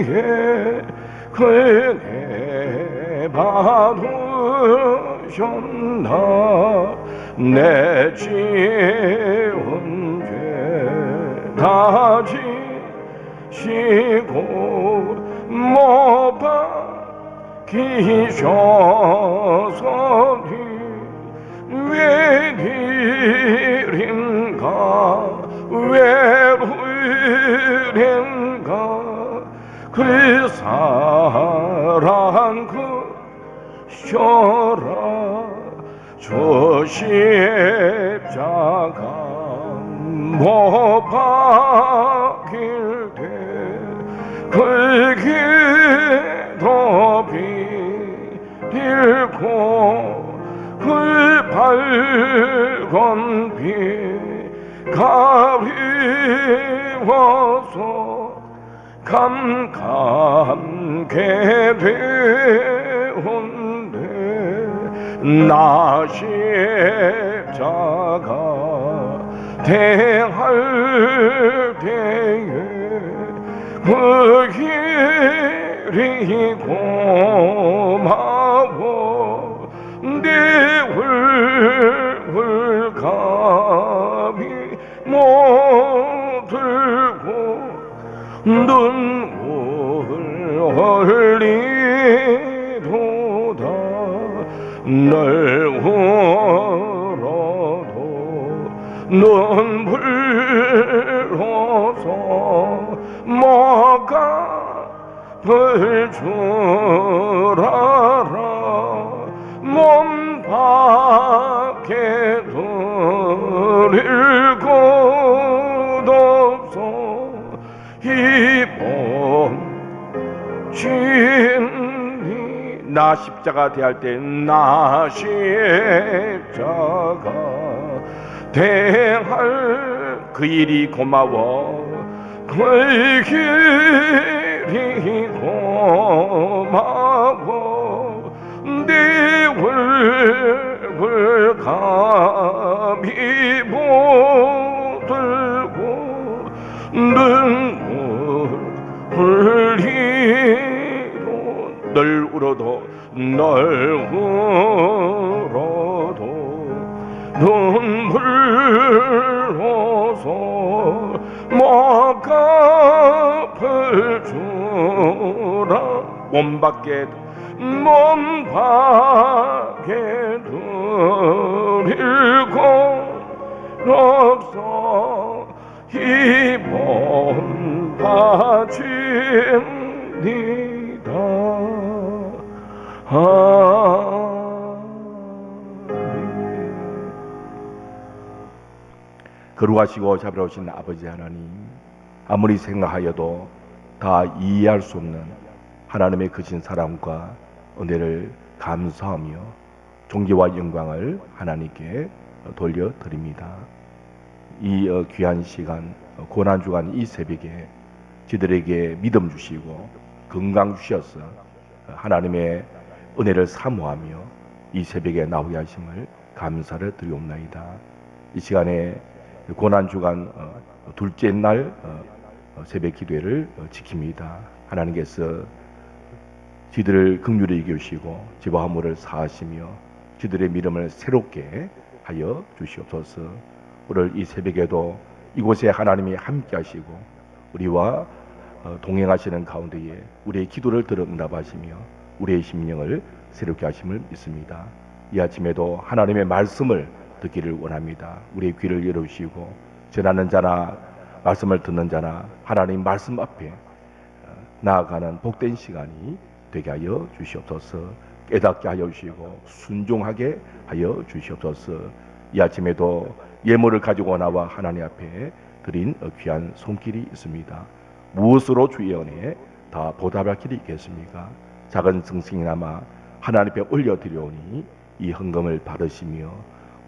위에 그네 받으셨나 내 지은 죄 다 지시고 못 박히셔서니 웬일인가 웬일인가 그 사랑 그 셔라 저 십자가 못 박힐 때 그 기도 빌고 그 밝은 빛 가리워서 감감게 되온데 나 십자가 대할 때에 그 길이 고마워 내 훌훌 감히 못 들고 눈물 흘리도다 널 울어도 눈물 흘러서 뭐가 줄 알아 몸 밖에 드릴 곳 없어 이번 진리 나 십자가 대할 때 나 십자가 대할 그 일이 고마워 그 길이 고마워 내 얼굴 감히 못 들고 눈물 흘리고 널 울어도 눈물 흘러서 목값을 주라 몸 밖에 드릴 곳 없어 이 몸 바칩니다. 거룩하시고 자비로우신 아버지 하나님, 아무리 생각하여도 다 이해할 수 없는 하나님의 크신 사랑과 은혜를 감사하며 존귀와 영광을 하나님께 돌려드립니다. 이 귀한 시간, 고난주간 이 새벽에 저들에게 믿음 주시고 건강 주셔서 하나님의 은혜를 사모하며 이 새벽에 나오게 하심을 감사를 드리옵나이다. 이 시간에 고난주간 둘째 날 새벽 기도회를 지킵니다. 하나님께서 저들을 긍휼히 여기시고 죄와 허물을 사하시며 저들의 믿음을 새롭게 하여 주시옵소서. 오늘 이 새벽에도 이곳에 하나님이 함께 하시고 우리와 동행하시는 가운데에 우리의 기도를 들어 응답하시며 우리의 심령을 새롭게 하심을 믿습니다. 이 아침에도 하나님의 말씀을 듣기를 원합니다. 우리의 귀를 열어주시고 전하는 자나 말씀을 듣는 자나 하나님 말씀 앞에 나아가는 복된 시간이 되게 하여 주시옵소서. 깨닫게 하여 주시고 순종하게 하여 주시옵소서. 이 아침에도 예물을 가지고 나와 하나님 앞에 드린 귀한 손길이 있습니다. 무엇으로 주의 은혜에 다 보답할 길이 있겠습니까? 작은 증승이나마 하나님 앞에 올려드려오니 이 헌금을 받으시며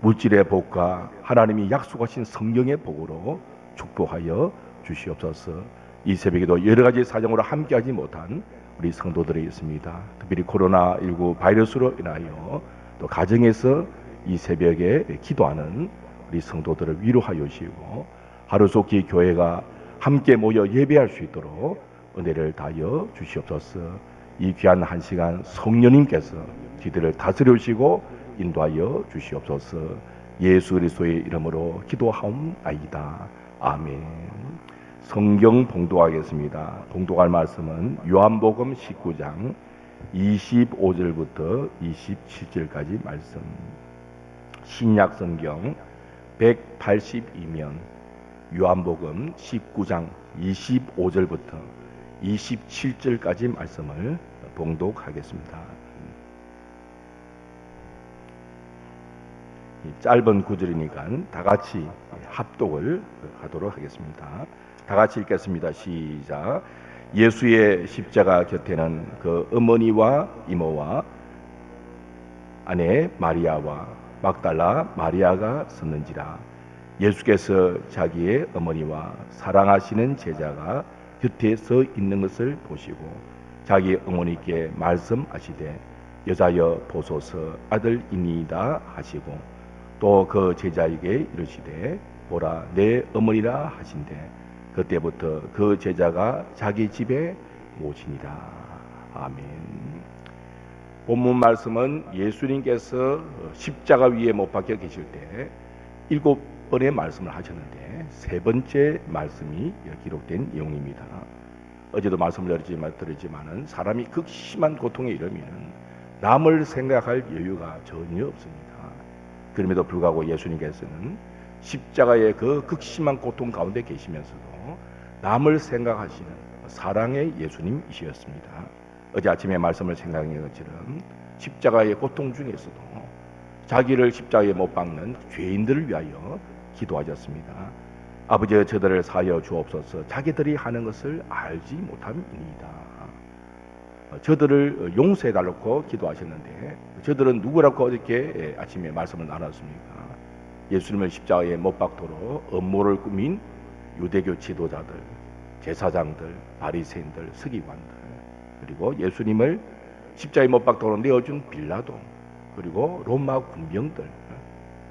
물질의 복과 하나님이 약속하신 성령의 복으로 축복하여 주시옵소서. 이 새벽에도 여러 가지 사정으로 함께하지 못한 우리 성도들이 있습니다. 특별히 코로나19 바이러스로 인하여 또 가정에서 이 새벽에 기도하는 우리 성도들을 위로하여 주시고 하루속히 교회가 함께 모여 예배할 수 있도록 은혜를 다하여 주시옵소서. 이 귀한 한 시간 성령님께서 기도를 다스려 주시고 인도하여 주시옵소서. 예수 그리스도의 이름으로 기도하옵나이다. 아멘. 성경 봉독하겠습니다. 봉독할 말씀은 요한복음 19장 25절부터 27절까지 말씀. 신약 성경 182면 요한복음 19장 25절부터 27절까지 말씀을 봉독하겠습니다. 짧은 구절이니까 다 같이 합독을 하도록 하겠습니다. 다 같이 읽겠습니다. 시작. 예수의 십자가 곁에는 그 어머니와 이모와 아내 마리아와 막달라 마리아가 섰는지라. 예수께서 자기의 어머니와 사랑하시는 제자가 곁에 서 있는 것을 보시고 자기 어머니께 말씀하시되 여자여 보소서 아들이니이다 하시고 또 그 제자에게 이르시되 보라 내 어머니라 하신대 그때부터 그 제자가 자기 집에 모시니라. 아멘. 본문 말씀은 예수님께서 십자가 위에 못 박혀 계실 때 7번의 말씀을 하셨는데 세 번째 말씀이 기록된 내용입니다. 어제도 말씀을 드렸지만은 사람이 극심한 고통에 이르면 남을 생각할 여유가 전혀 없습니다. 그럼에도 불구하고 예수님께서는 십자가의 그 극심한 고통 가운데 계시면서도 남을 생각하시는 사랑의 예수님이셨습니다. 어제 아침에 말씀을 생각한 것처럼 십자가의 고통 중에서도 자기를 십자가에 못 박는 죄인들을 위하여 기도하셨습니다. 아버지여 저들을 사하여 주옵소서. 자기들이 하는 것을 알지 못함이니이다. 저들을 용서해달라고 기도하셨는데 저들은 누구라고 어저께 아침에 말씀을 나눴습니까? 예수님을 십자가에 못 박도록 음모를 꾸민 유대교 지도자들, 제사장들, 바리새인들, 서기관들, 그리고 예수님을 십자가에 못 박도록 내어준 빌라도, 그리고 로마 군병들,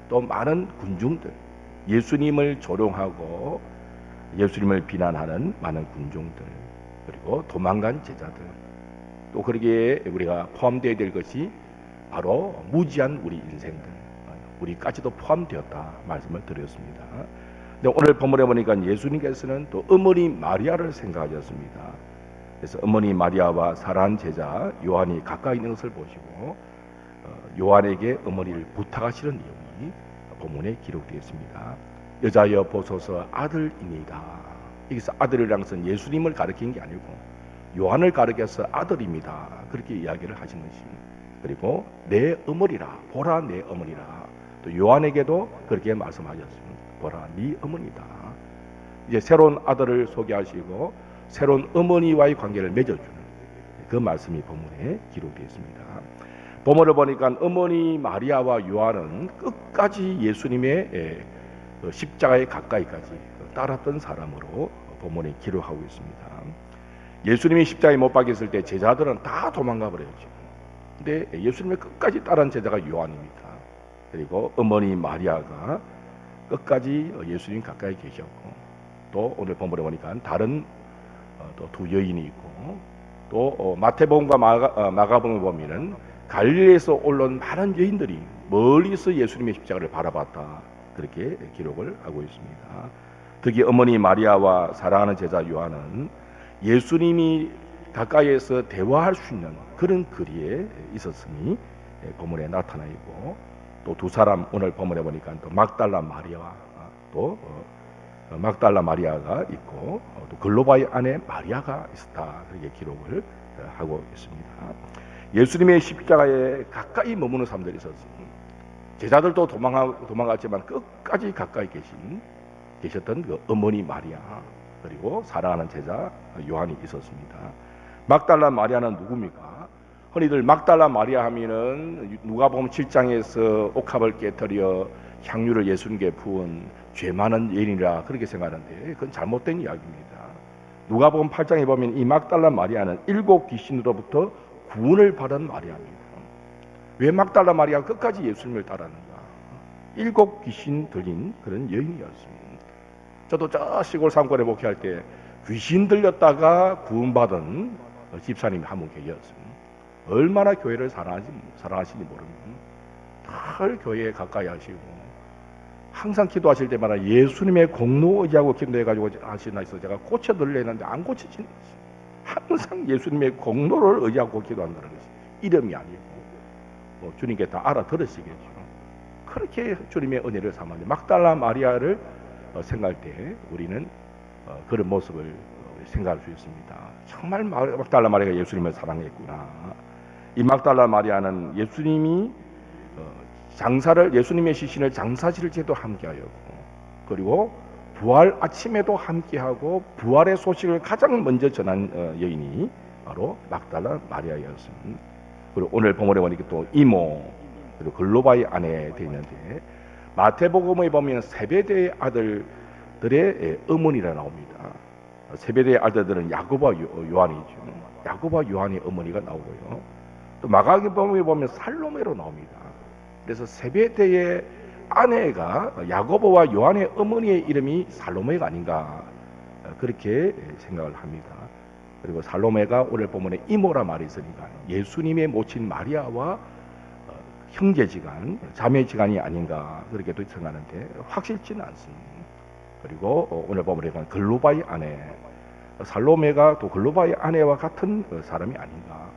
또 많은 군중들, 예수님을 조롱하고 예수님을 비난하는 많은 군중들, 그리고 도망간 제자들, 또 거기에 우리가 포함되어야 될 것이 바로 무지한 우리 인생들, 우리까지도 포함되었다 말씀을 드렸습니다. 근데 오늘 본문에 보니까 예수님께서는 또 어머니 마리아를 생각하셨습니다. 그래서 어머니 마리아와 사랑하는 제자 요한이 가까이 있는 것을 보시고 요한에게 어머니를 부탁하시는 내용이 본문에 기록되어 있습니다. 여자여 보소서 아들이니이다. 여기서 아들이라는 것은 예수님을 가리킨 게 아니고 요한을 가리켜서 아들입니다. 그렇게 이야기를 하신 것이. 그리고 내 어머니라, 보라 내 어머니라. 또 요한에게도 그렇게 말씀하셨습니다. 보라 네 어머니다. 이제 새로운 아들을 소개하시고 새로운 어머니와의 관계를 맺어주는 그 말씀이 본문에 기록되어 있습니다. 본문을 보니까 어머니 마리아와 요한은 끝까지 예수님의 십자가에 가까이까지 따랐던 사람으로 본문에 기록하고 있습니다. 예수님이 십자가에 못 박혔을 때 제자들은 다 도망가 버렸죠. 근데 예수님을 끝까지 따른 제자가 요한입니다. 그리고 어머니 마리아가 끝까지 예수님 가까이 계셨고, 또 오늘 본문에 보니까 다른 또 두 여인이 있고, 또 마태복음과 마가복음을 보면은 갈릴리에서 올라온 많은 여인들이 멀리서 예수님의 십자가를 바라봤다 그렇게 기록을 하고 있습니다. 특히 어머니 마리아와 사랑하는 제자 요한은 예수님이 가까이에서 대화할 수 있는 그런 거리에 있었으니 본문에 나타나 있고, 또 두 사람 오늘 본문에 보니까 또 막달라 마리아와 또 막달라 마리아가 있고 또 글로바의 아내 마리아가 있었다 그렇게 기록을 하고 있습니다. 예수님의 십자가에 가까이 머무는 사람들이 있었습니다. 제자들도 도망갔지만 끝까지 가까이 계셨던 그 어머니 마리아, 그리고 사랑하는 제자 요한이 있었습니다. 막달라 마리아는 누굽니까? 흔히들 막달라 마리아 하면은 누가복음 7장에서 옥합을 깨뜨려 향유를 예수님께 부은 죄 많은 여인이라 그렇게 생각하는데 그건 잘못된 이야기입니다. 누가복음 8장에 보면 이 막달라 마리아는 7 귀신으로부터 구원을 받은 마리아입니다. 왜 막달라 마리아가 끝까지 예수님을 따랐는가? 7 귀신 들린 그런 여인이었습니다. 저도 저 시골 산골에 목회할 때 귀신 들렸다가 구원받은 집사님이 한 분 계셨습니다. 얼마나 교회를 사랑하시는지 모릅니다. 늘 교회에 가까이 하시고 항상 기도하실 때마다 예수님의 공로 의지하고 기도해가지고 하시나 해서 제가 고쳐드리려 했는데 안 고쳐지는 것이 항상 예수님의 공로를 의지하고 기도한다는 것이 이름이 아니고 주님께 다 알아들으시겠죠. 그렇게 주님의 은혜를 삼았는데 막달라 마리아를 생각할 때 우리는 그런 모습을 생각할 수 있습니다. 정말 막달라 마리아가 예수님을 사랑했구나. 이 막달라 마리아는 예수님이 예수님의 시신을 장사질 때도 함께하였고, 그리고 부활 아침에도 함께하고 부활의 소식을 가장 먼저 전한 여인이 바로 막달라 마리아였습니다. 그리고 오늘 본문에 보니까 또 이모, 그리고 글로바의 아내 되어 있는데 마태복음에 보면 세베대의 아들들의 어머니라 나옵니다. 세베대의 아들들은 야고보와 요한이죠. 야고보와 요한의 어머니가 나오고요. 또 마가복음에 보면 살로메로 나옵니다. 그래서 세베대의 아내가 야고보와 요한의 어머니의 이름이 살로메가 아닌가 그렇게 생각을 합니다. 그리고 살로메가 오늘 본문에 이모라 말이 있으니까 예수님의 모친 마리아와 형제지간, 자매지간이 아닌가 그렇게도 생각하는데 확실치는 않습니다. 그리고 오늘 본문에 보면 글로바의 아내, 살로메가 또 글로바의 아내와 같은 사람이 아닌가.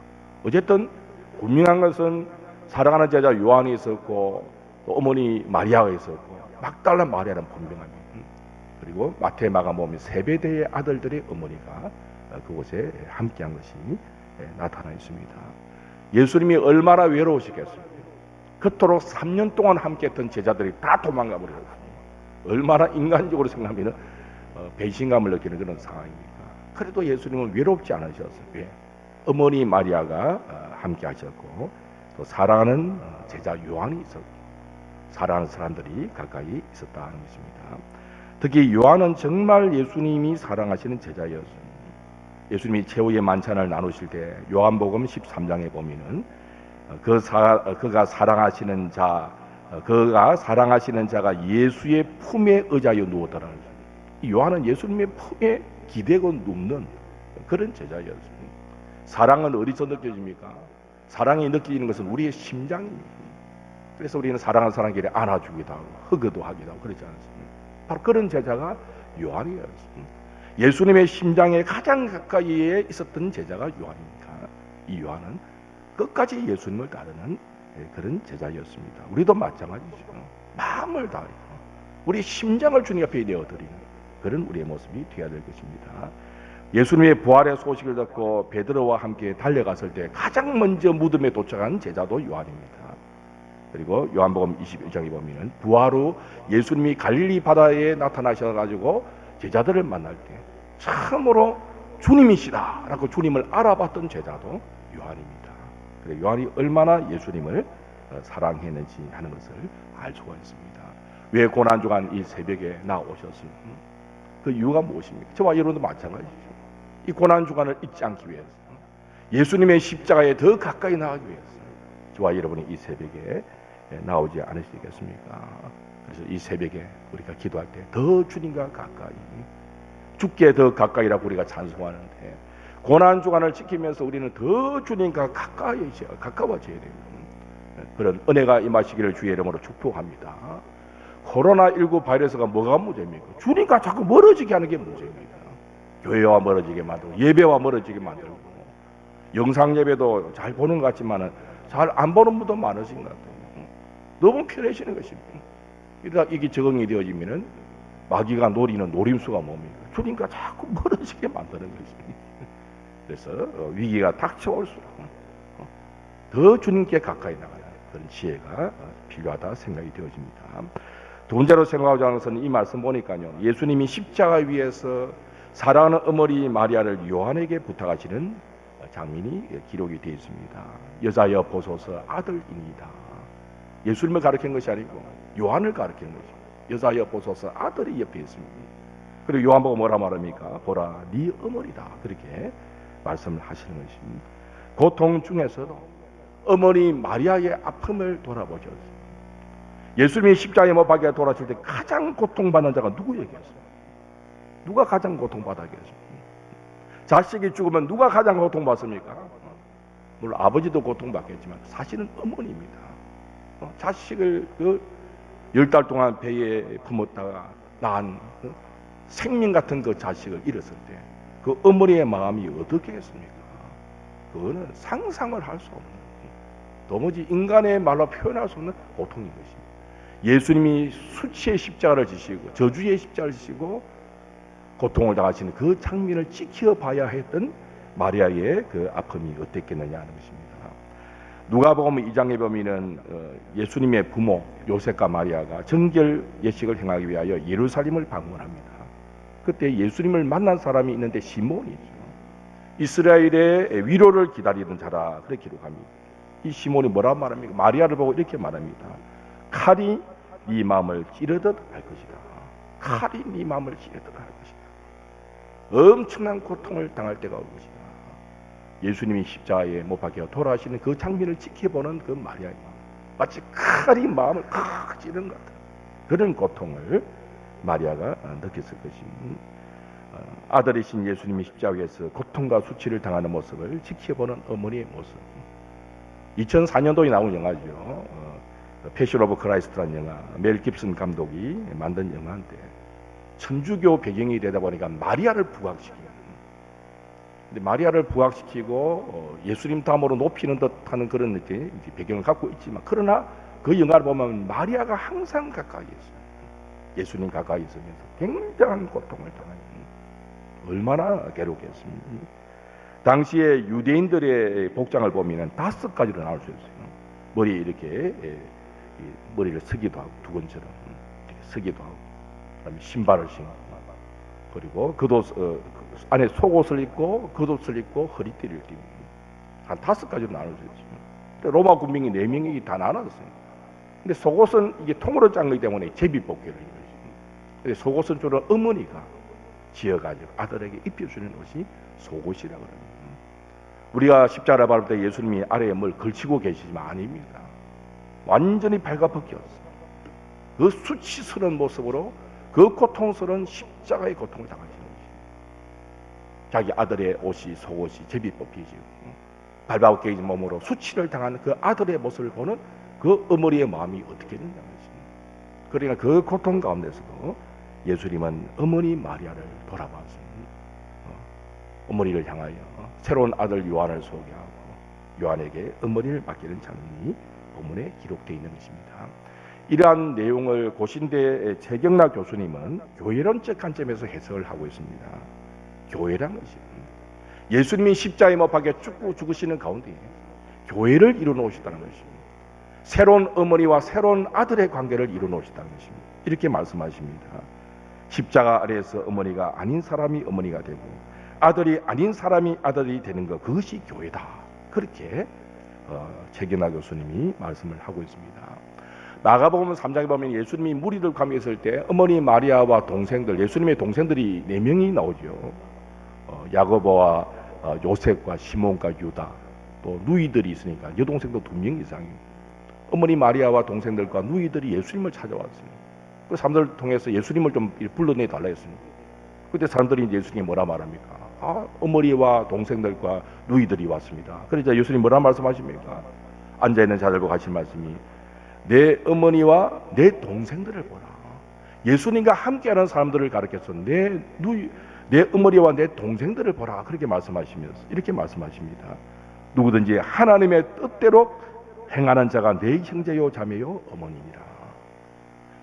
어쨌든 분명한 것은 사랑하는 제자 요한이 있었고 또 어머니 마리아가 있었고 막달라 마리아는 분명합니다. 그리고 마태 마가 보면 세베대의 아들들의 어머니가 그곳에 함께한 것이 나타나 있습니다. 예수님이 얼마나 외로우시겠습니까? 그토록 3년 동안 함께했던 제자들이 다 도망가 버렸습니다. 얼마나 인간적으로 생각하면 배신감을 느끼는 그런 상황입니다. 그래도 예수님은 외롭지 않으셨어요. 왜? 어머니 마리아가 함께 하셨고 또 사랑하는 제자 요한이 있었고 사랑하는 사람들이 가까이 있었다는 것입니다. 특히 요한은 정말 예수님이 사랑하시는 제자였습니다. 예수님이 최후의 만찬을 나누실 때 요한복음 13장에 보면은 그가 사랑하시는 자가 예수의 품에 의자여 누웠더라. 요한은 예수님의 품에 기대고 눕는 그런 제자였습니다. 사랑은 어디서 느껴집니까? 사랑이 느껴지는 것은 우리의 심장입니다. 그래서 우리는 사랑하는 사람끼리 안아주기도 하고 허그도 하기도 하고 그러지 않습니까? 바로 그런 제자가 요한이었습니다. 예수님의 심장에 가장 가까이에 있었던 제자가 요한이니까 이 요한은 끝까지 예수님을 따르는 그런 제자였습니다. 우리도 마찬가지죠. 마음을 다하고 우리 심장을 주님 앞에 내어드리는 그런 우리의 모습이 되어야 될 것입니다. 예수님의 부활의 소식을 듣고 베드로와 함께 달려갔을 때 가장 먼저 무덤에 도착한 제자도 요한입니다. 그리고 요한복음 21장에 보면 부활 후 예수님이 갈릴리 바다에 나타나셔가지고 제자들을 만날 때 참으로 주님이시다 라고 주님을 알아봤던 제자도 요한입니다. 그래서 요한이 얼마나 예수님을 사랑했는지 하는 것을 알 수가 있습니다. 왜 고난주간 이 새벽에 나오셨습니까? 그 이유가 무엇입니까? 저와 여러분도 마찬가지죠. 이 고난주간을 잊지 않기 위해서 예수님의 십자가에 더 가까이 나가기 위해서 저와 여러분이 이 새벽에 나오지 않으시겠습니까? 그래서 이 새벽에 우리가 기도할 때 더 주님과 가까이 죽게 더 가까이라고 우리가 찬송하는데 고난주간을 지키면서 우리는 더 주님과 가까워져야 됩니다. 그런 은혜가 임하시기를 주의 이름으로 축복합니다. 코로나19 바이러스가 뭐가 문제입니까? 주님과 자꾸 멀어지게 하는 게 문제입니다. 교회와 멀어지게 만들고 예배와 멀어지게 만들고 영상 예배도 잘 보는 것 같지만 잘 안 보는 분도 많으신 것 같아요. 너무 편해지는 것입니다. 이러다 이게 적응이 되어지면은 마귀가 노리는 노림수가 뭡니까? 주님과 자꾸 멀어지게 만드는 것입니다. 그래서 위기가 닥쳐올수록 더 주님께 가까이 나가는 그런 지혜가 필요하다 생각이 되어집니다. 두 번째로 생각하자는 것은 이 말씀 보니까요. 예수님이 십자가 위에서 사랑하는 어머니 마리아를 요한에게 부탁하시는 장면이 기록이 되어 있습니다. 여자여 보소서 아들입니다. 예수님을 가르친 것이 아니고 요한을 가르친 것입니다. 여자여 보소서 아들이 옆에 있습니다. 그리고 요한 보고 뭐라 말합니까? 보라 네 어머니다. 그렇게 말씀을 하시는 것입니다. 고통 중에서도 어머니 마리아의 아픔을 돌아보셨어요. 예수님이 십자가에 못 박혀 돌아질 때 가장 고통받는 자가 누구에게였어요? 누가 가장 고통받았겠습니까? 자식이 죽으면 누가 가장 고통받습니까? 물론 아버지도 고통받겠지만 사실은 어머니입니다. 자식을 10달 동안 배에 품었다가 낳은 생명 같은 그 자식을 잃었을 때 그 어머니의 마음이 어떻겠습니까? 그거는 상상을 할 수 없는, 도무지 인간의 말로 표현할 수 없는 고통인 것입니다. 예수님이 수치의 십자가를 지시고 저주의 십자가를 지시고 고통을 당하시는 그 장면을 지켜봐야 했던 마리아의 그 아픔이 어땠겠느냐 하는 것입니다. 누가복음 2장에 보면은 예수님의 부모 요셉과 마리아가 정결 예식을 행하기 위하여 예루살렘을 방문합니다. 그때 예수님을 만난 사람이 있는데 시몬이죠. 이스라엘의 위로를 기다리던 자라 그렇게 기록합니다. 이 시몬이 뭐라 말합니까? 마리아를 보고 이렇게 말합니다. 칼이 네 마음을 찌르듯 할 것이다. 칼이 네 마음을 찌르듯 할 것이다. 엄청난 고통을 당할 때가 올 것이다. 예수님이 십자가에 못 박혀 돌아가시는 그 장면을 지켜보는 그 마리아의 마음, 마치 칼이 마음을 칵 찌르는 것 같은 그런 고통을 마리아가 느꼈을 것입니다. 아들이신 예수님이 십자가에서 고통과 수치를 당하는 모습을 지켜보는 어머니의 모습. 2004년도에 나온 영화죠. 패션 오브 크라이스트라는 영화, 멜 깁슨 감독이 만든 영화인데 천주교 배경이 되다 보니까 마리아를 부각시켜요. 근데 마리아를 부각시키고 예수님 다음으로 높이는 듯하는 그런 이제 배경을 갖고 있지만, 그러나 그 영화를 보면 마리아가 항상 가까이 있어요. 예수님 가까이 있으면서 굉장한 고통을 당하니 얼마나 괴롭겠습니까? 당시에 유대인들의 복장을 보면 5가지로 나올 수 있어요. 머리에 이렇게 머리를 쓰기도 하고 두건처럼 이렇게 쓰기도 하고, 그다음에 신발을 신고, 그리고 안에 속옷을 입고 겉옷을 입고 허리띠를 띠는 한 5가지로 나눌 수 있어요. 로마 군민이 4명이 다 나눴어요. 근데 속옷은 이게 통으로 짠 거기 때문에 제비뽑기를 해요. 근데 속옷은 주로 어머니가 지어가지고 아들에게 입혀주는 옷이 속옷이라고 합니다. 우리가 십자가를 밟을 때 예수님이 아래에 뭘 걸치고 계시지만 아닙니다. 완전히 발가벗겼어요. 그 수치스러운 모습으로 그 고통스러운 십자가의 고통을 당하시는 것입니다. 자기 아들의 옷이 속옷이 제비 뽑히지, 발바벗겨진 몸으로 수치를 당하는 그 아들의 모습을 보는 그 어머니의 마음이 어떻게 되냐는 것입니다. 그러니까 그 고통 가운데서도 예수님은 어머니 마리아를 돌아봤습니다. 어머니를 향하여 새로운 아들 요한을 소개하고 요한에게 어머니를 맡기는 장면이 본문에 기록되어 있는 것입니다. 이러한 내용을 고신대 최경락 교수님은 교회론적 관점에서 해석을 하고 있습니다. 교회란 것이 예수님이 십자가에 못 박혀 죽으시는 가운데 교회를 이루어놓으셨다는 것입니다. 새로운 어머니와 새로운 아들의 관계를 이루어놓으셨다는 것입니다. 이렇게 말씀하십니다. 십자가 아래에서 어머니가 아닌 사람이 어머니가 되고 아들이 아닌 사람이 아들이 되는 것, 그것이 교회다. 그렇게 최경락 교수님이 말씀을 하고 있습니다. 마가복음 3장에 보면 예수님이 무리들 가운데 있을 때 어머니 마리아와 동생들, 예수님의 동생들이 4명이 나오죠. 야고보와 요셉과 시몬과 유다, 또 누이들이 있으니까 여동생도 2명 이상이, 어머니 마리아와 동생들과 누이들이 예수님을 찾아왔습니다. 그 사람들을 통해서 예수님을 좀 불러내 달라 했습니다. 그때 사람들이 예수님이 뭐라 말합니까? 어머니와 동생들과 누이들이 왔습니다. 그러자 예수님이 뭐라 말씀하십니까? 앉아있는 자들과 하신 말씀이 내 어머니와 내 동생들을 보라. 예수님과 함께하는 사람들을 가르쳐서 내 어머니와 내 동생들을 보라. 그렇게 말씀하시면서 이렇게 말씀하십니다. 누구든지 하나님의 뜻대로 행하는 자가 내 형제요 자매요 어머니니라.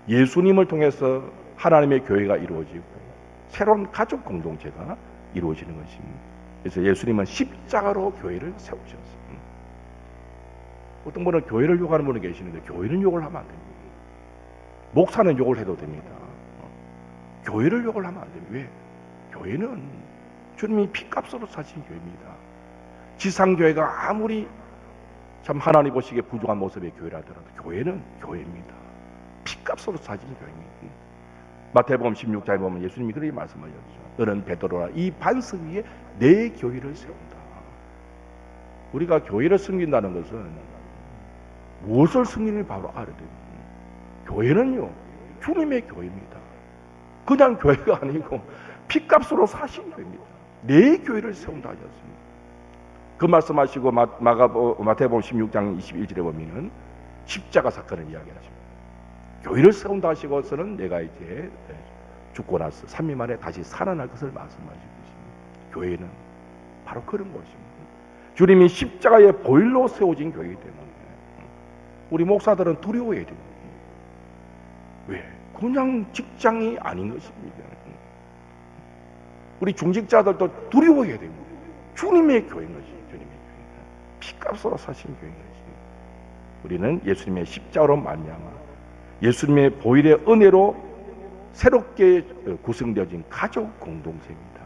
예수님을 통해서 하나님의 교회가 이루어지고 새로운 가족 공동체가 이루어지는 것입니다. 그래서 예수님은 십자가로 교회를 세우셨습니다. 어떤 분은 교회를 욕하는 분이 계시는데 교회는 욕을 하면 안 됩니다. 목사는 욕을 해도 됩니다. 교회를 욕을 하면 안 됩니다. 왜? 교회는 주님이 피값으로 사신 교회입니다. 지상교회가 아무리 참 하나님 보시기에 부족한 모습의 교회라 하더라도 교회는 교회입니다. 피값으로 사신 교회입니다. 마태복음 16장에 보면 예수님이 그렇게 말씀하셨죠. 너는 베드로라, 이 반석 위에 내 교회를 세운다. 우리가 교회를 섬긴다는 것은 무엇을 섬기는지 바로 알아야 됩니다. 교회는요, 주님의 교회입니다. 그냥 교회가 아니고 피값으로 사신 교회입니다. 내 교회를 세운다 하셨습니다. 그 말씀하시고 마태복음 16장 21절에 보면은 십자가 사건을 이야기하십니다. 교회를 세운다 하시고서는 내가 이제 죽고 나서 3일 만에 다시 살아날 것을 말씀하시고 있습니다. 교회는 바로 그런 것입니다. 주님이 십자가의 보혈로 세워진 교회이기 때문에 우리 목사들은 두려워해야 됩니다. 왜? 그냥 직장이 아닌 것입니다. 우리 중직자들도 두려워해야 됩니다. 주님의 교회인 것이 주님의 교회. 피값으로 사신 교회인 것입니다. 우리는 예수님의 십자가로 말미암아 예수님의 보혈의 은혜로 새롭게 구성되어진 가족 공동체입니다.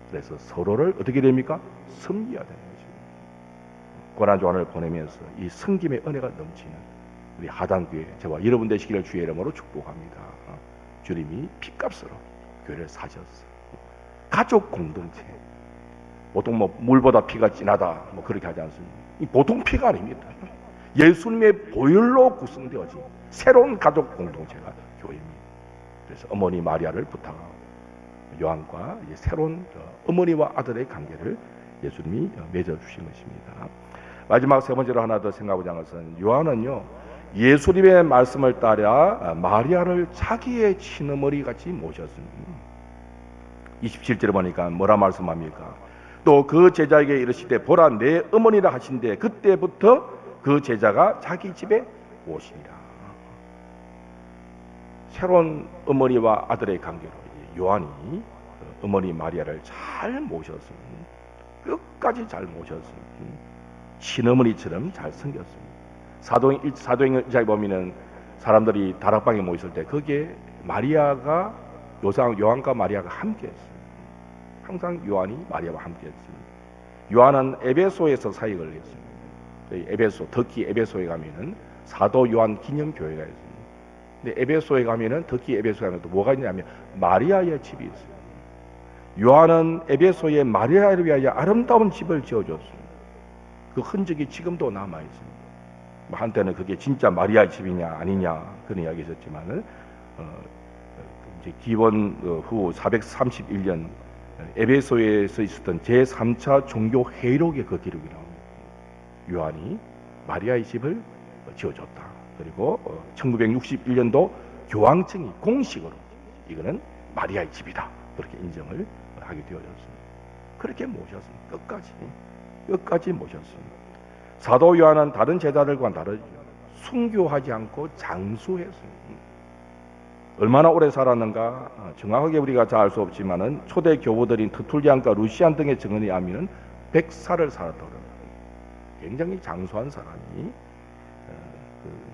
그래서 서로를 어떻게 됩니까? 섬겨야 되는 것입니다. 고난주간을 보내면서 이 섬김의 은혜가 넘치는 우리 하단교회 저와 여러분 되시기를 주의 이름으로 축복합니다. 주님이 피값으로 교회를 사셨어요. 가족 공동체. 보통 물보다 피가 진하다 그렇게 하지 않습니다. 이 보통 피가 아닙니다. 예수님의 보혈로 구성되어진 새로운 가족 공동체가 교회입니다. 그래서 어머니 마리아를 부탁하고 요한과 이제 새로운 어머니와 아들의 관계를 예수님이 맺어주신 것입니다. 마지막 세 번째로 하나 더 생각해보자 것은 요한은요 예수님의 말씀을 따라 마리아를 자기의 친어머니 같이 모셨습니다. 27절에 보니까 뭐라 말씀합니까? 또 그 제자에게 이르시되 보라 내 어머니라 하신대 그때부터 그 제자가 자기 집에 오시니라. 새로운 어머니와 아들의 관계로 요한이 어머니 마리아를 잘 모셨습니다. 끝까지 잘 모셨습니다. 친어머니처럼 잘 섬겼습니다. 사도행전 1장에 보면은 사람들이 다락방에 모였을 때 거기에 마리아가 요한과 마리아가 함께했어요. 항상 요한이 마리아와 함께했습니다. 요한은 에베소에서 사역을 했습니다. 에베소 터키 에베소에 가면은 사도 요한 기념교회가 있습니다. 근데 에베소에 가면은 터키 에베소에 가면 또 뭐가 있냐면 마리아의 집이 있어요. 요한은 에베소에 마리아를 위하여 아름다운 집을 지어줬습니다. 그 흔적이 지금도 남아 있습니다. 한때는 그게 진짜 마리아의 집이냐 아니냐 그런 이야기 있었지만은 이제 기원 후 431년 에베소에서 있었던 제3차 종교 회의록에 그 기록이 나옵니다. 요한이 마리아의 집을 지어줬다. 그리고 1961년도 교황청이 공식으로 이거는 마리아의 집이다. 그렇게 인정을 하게 되어졌습니다. 그렇게 모셨습니다. 끝까지 모셨습니다. 사도 요한은 다른 제자들과는 다르죠. 순교하지 않고 장수했습니다. 얼마나 오래 살았는가 정확하게 우리가 잘 알 수 없지만은 초대 교부들인 터툴리안과 루시안 등의 증언에 의하면 100살을 살았다고 합니다. 굉장히 장수한 사람이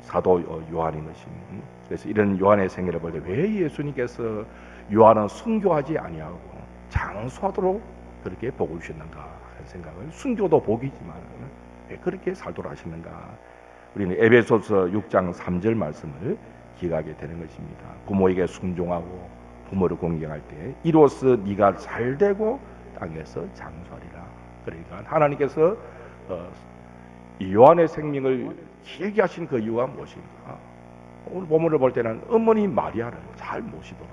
사도 요한인 것입니다. 그래서 이런 요한의 생애를 볼 때 왜 예수님께서 요한은 순교하지 아니하고 장수하도록 그렇게 복을 주셨는가 하는 생각을 순교도 복이지만 왜 그렇게 살도록 하시는가 우리는 에베소서 6장 3절 말씀을 기억하게 되는 것입니다. 부모에게 순종하고 부모를 공경할 때 이로써 네가 잘되고 땅에서 장수하리라. 그러니까 하나님께서 이 요한의 생명을 길게 하신 그 이유가 무엇인가? 오늘 본문을 볼 때는 어머니 마리아를 잘 모시도록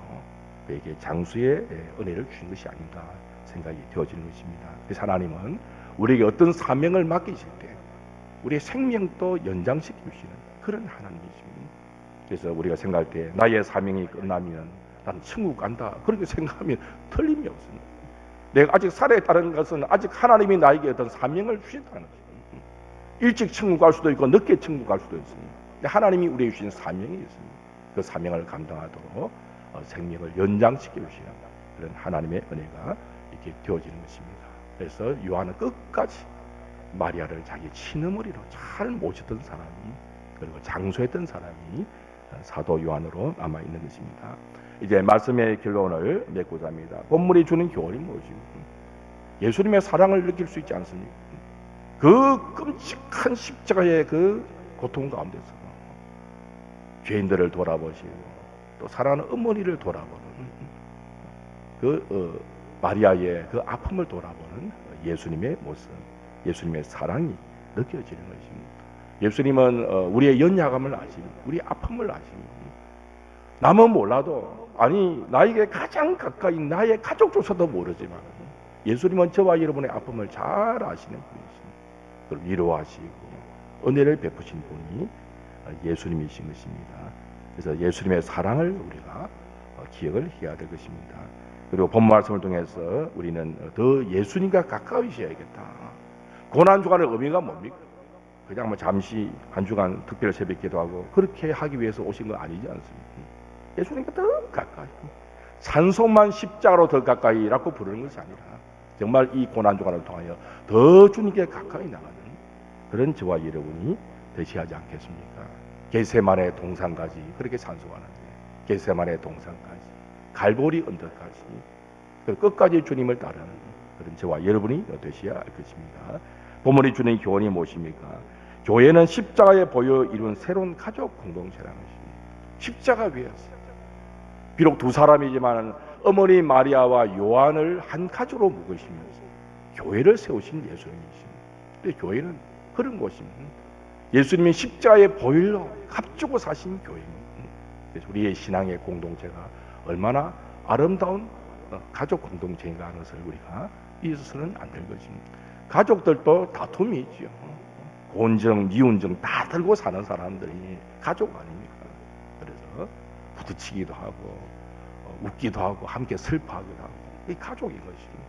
그에게 장수의 은혜를 주신 것이 아닌가 생각이 되어지는 것입니다. 그래서 하나님은 우리에게 어떤 사명을 맡기실 때 우리의 생명도 연장시키시는 그런 하나님이십니다. 그래서 우리가 생각할 때 나의 사명이 끝나면 나는 천국 간다 그렇게 생각하면 틀림이 없습니다. 내가 아직 살아있다는 것은 아직 하나님이 나에게 어떤 사명을 주셨다는 것입니다. 일찍 천국 갈 수도 있고 늦게 천국 갈 수도 있습니다. 근데 하나님이 우리에게 주신 사명이 있습니다. 그 사명을 감당하도록 생명을 연장시켜 주시는 그런 하나님의 은혜가 이렇게 되어지는 것입니다. 그래서 요한은 끝까지 마리아를 자기 친어머니로 잘 모셨던 사람이 그리고 장수했던 사람이 사도 요한으로 남아 있는 것입니다. 이제 말씀의 결론을 맺고자 합니다. 본문이 주는 교훈이 무엇입니까? 예수님의 사랑을 느낄 수 있지 않습니까? 그 끔찍한 십자가의 그 고통 가운데서 죄인들을 돌아보시고 또 사랑하는 어머니를 돌아보는 그 마리아의 그 아픔을 돌아보는 예수님의 모습, 예수님의 사랑이 느껴지는 것입니다. 예수님은 우리의 연약함을 아십니다. 우리의 아픔을 아십니다. 남은 몰라도 아니 나에게 가장 가까이 나의 가족조차도 모르지만 예수님은 저와 여러분의 아픔을 잘 아시는 분이십니다. 그걸 위로하시고 은혜를 베푸신 분이 예수님이신 것입니다. 그래서 예수님의 사랑을 우리가 기억을 해야 될 것입니다. 그리고 본 말씀을 통해서 우리는 더 예수님과 가까우셔야겠다. 고난 주간의 의미가 뭡니까? 그냥 뭐 잠시 한 주간 특별 새벽 기도하고 그렇게 하기 위해서 오신 거 아니지 않습니까? 예수님과 더 가까이, 산소만 십자가로 더 가까이라고 부르는 것이 아니라 정말 이 고난 주간을 통하여 더 주님께 가까이 나가는 그런 저와 여러분이 되셔야지 않겠습니까? 겟세마네 동산까지 그렇게 산소하는데, 겟세마네 동산까지, 갈보리 언덕까지, 끝까지 주님을 따르는 그런 저와 여러분이 되셔야 할 것입니다. 본문의 주는 교훈이 무엇입니까? 교회는 십자가에 보여 이룬 새로운 가족 공동체라는 것입니다. 십자가 위에서 비록 두 사람이지만 어머니 마리아와 요한을 한 가족으로 묶으시면서 교회를 세우신 예수님이십니다. 근데 교회는 그런 곳입니다. 예수님이 십자가의 보혈로 값주고 사신 교회입니다. 그래서 우리의 신앙의 공동체가 얼마나 아름다운 가족 공동체인가 하는 것을 우리가 잊어서는 안 될 것입니다. 가족들도 다툼이 있죠. 곤정, 미운정 다 들고 사는 사람들이 가족 아닙니까? 그래서 부딪히기도 하고 웃기도 하고 함께 슬퍼하기도 하고 이 가족인 것입니다.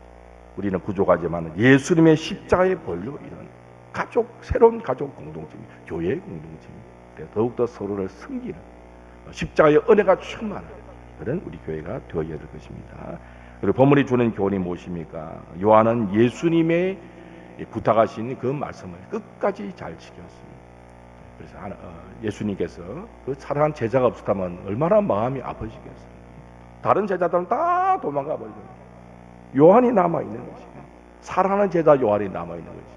우리는 부족하지만 예수님의 십자가의 보혈로 이런 가족, 새로운 가족 공동체입니다. 교회의 공동체입니다. 더욱더 서로를 섬기는 십자가의 은혜가 충만한 그런 우리 교회가 되어야 될 것입니다. 그리고 본문이 주는 교훈이 무엇입니까? 요한은 예수님의 부탁하신 그 말씀을 끝까지 잘 지켰습니다. 그래서 예수님께서 그 사랑하는 제자가 없었다면 얼마나 마음이 아프시겠어요. 다른 제자들은 다 도망가 버리죠. 요한이 남아있는 것이에요. 사랑하는 제자 요한이 남아있는 것이에요.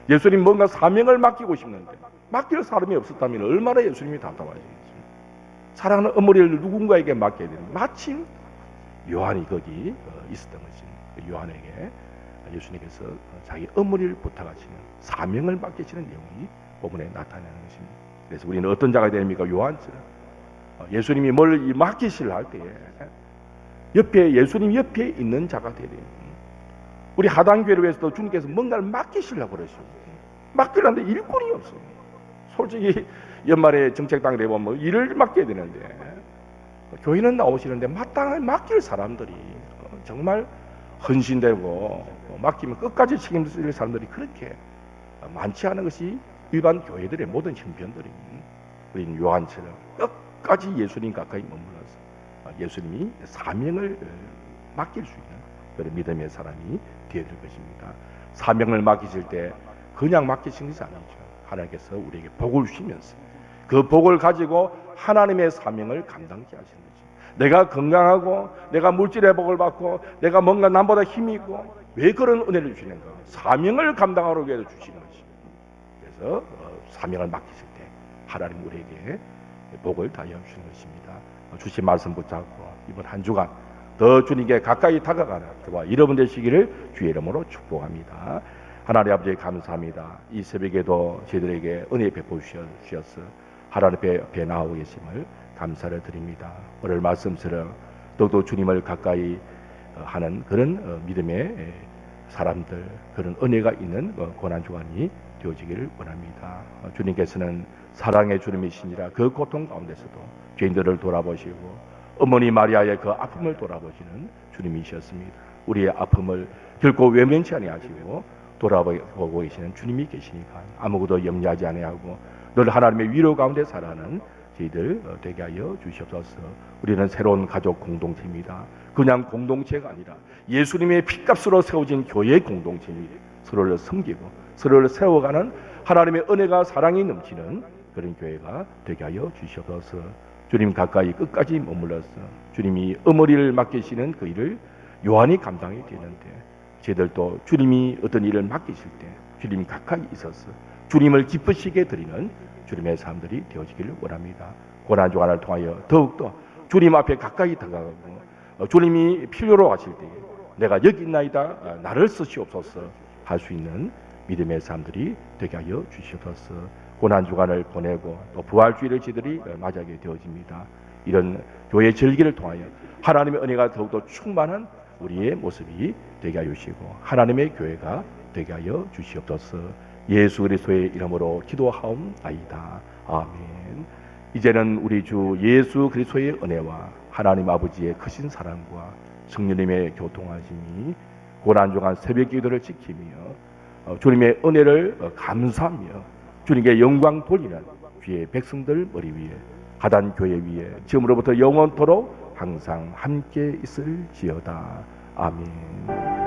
예수님 뭔가 사명을 맡기고 싶는데 맡길 사람이 없었다면 얼마나 예수님이 답답하시겠어요. 사랑하는 어머니를 누군가에게 맡겨야 되는데 마침 요한이 거기 있었던 것입니다. 요한에게 예수님께서 자기 어머니를 부탁하시는 사명을 맡기시는 내용이 본문에 나타나는 것입니다. 그래서 우리는 어떤 자가 됩니까? 요한처럼 예수님이 뭘 맡기시려 할 때에 옆에 예수님 옆에 있는 자가 되야 돼요. 우리 하단교회를 위해서도 주님께서 뭔가를 맡기시려고 그러시고 맡기려는데 일꾼이 없어요. 솔직히 연말에 정책당 내보면 일을 맡겨야 되는데 교회는 나오시는데 마땅히 맡길 사람들이 정말 헌신되고 맡기면 끝까지 책임질 사람들이 그렇게 많지 않은 것이 일반 교회들의 모든 형편들입니다. 우리는 요한처럼 끝까지 예수님 가까이 머물러서 예수님이 사명을 맡길 수 있는 그런 믿음의 사람이 되어야 될 것입니다. 사명을 맡기실 때 그냥 맡기신 것이 아니죠. 하나님께서 우리에게 복을 주시면서 그 복을 가지고 하나님의 사명을 감당케 하시는 거죠. 내가 건강하고 내가 물질의 복을 받고 내가 뭔가 남보다 힘이 있고 왜 그런 은혜를 주시는가? 사명을 감당하기 위해서 주시는 것입니다. 그래서 사명을 맡기실 때 하나님 우리에게 복을 다하여 주시는 것입니다. 주신 말씀 붙잡고 이번 한 주간 더 주님께 가까이 다가가는 저와 여러분 되시기를 주의 이름으로 축복합니다. 하나님 아버지 감사합니다. 이 새벽에도 저희들에게 은혜 베풀어 주셔서 하나님 앞에 나오고 계심을 감사를 드립니다. 오늘 말씀처럼 더욱더 주님을 가까이 하는 그런 믿음의 사람들, 그런 은혜가 있는 고난주간이 되어지기를 원합니다. 주님께서는 사랑의 주님이시니라 그 고통 가운데서도 죄인들을 돌아보시고 어머니 마리아의 그 아픔을 돌아보시는 주님이셨습니다. 우리의 아픔을 결코 외면치 아니하시고 돌아보고 계시는 주님이 계시니까 아무것도 염려하지 아니하고 늘 하나님의 위로 가운데 살아가는 저희들 되게 하여 주시옵소서. 우리는 새로운 가족 공동체입니다. 그냥 공동체가 아니라 예수님의 피값으로 세워진 교회 공동체입니다. 서로를 섬기고 서로를 세워가는 하나님의 은혜가 사랑이 넘치는 그런 교회가 되게 하여 주시옵소서. 주님 가까이 끝까지 머물러서 주님이 어머니를 맡기시는 그 일을 요한이 감당이 되는데 저희들도 주님이 어떤 일을 맡기실 때 주님이 가까이 있어서 주님을 기쁘시게 드리는 주님의 사람들이 되어지기를 원합니다. 고난주간을 통하여 더욱더 주님 앞에 가까이 다가가고 주님이 필요로 하실 때에 내가 여기 있나이다 나를 쓰시옵소서 할 수 있는 믿음의 사람들이 되게 하여 주시옵소서. 고난주간을 보내고 또 부활주의를 저희들이 맞이하게 되어집니다. 이런 교회 절기를 통하여 하나님의 은혜가 더욱더 충만한 우리의 모습이 되게 하여 주시고 하나님의 교회가 되게 하여 주시옵소서. 예수 그리스도의 이름으로 기도하옵나이다. 아멘. 이제는 우리 주 예수 그리스도의 은혜와 하나님 아버지의 크신 사랑과 성령님의 교통하심이 고난중한 새벽 기도를 지키며 주님의 은혜를 감사하며 주님께 영광 돌리는 주의 백성들 머리 위에 가단 교회 위에 지금으로부터 영원토록 항상 함께 있을지어다. 아멘.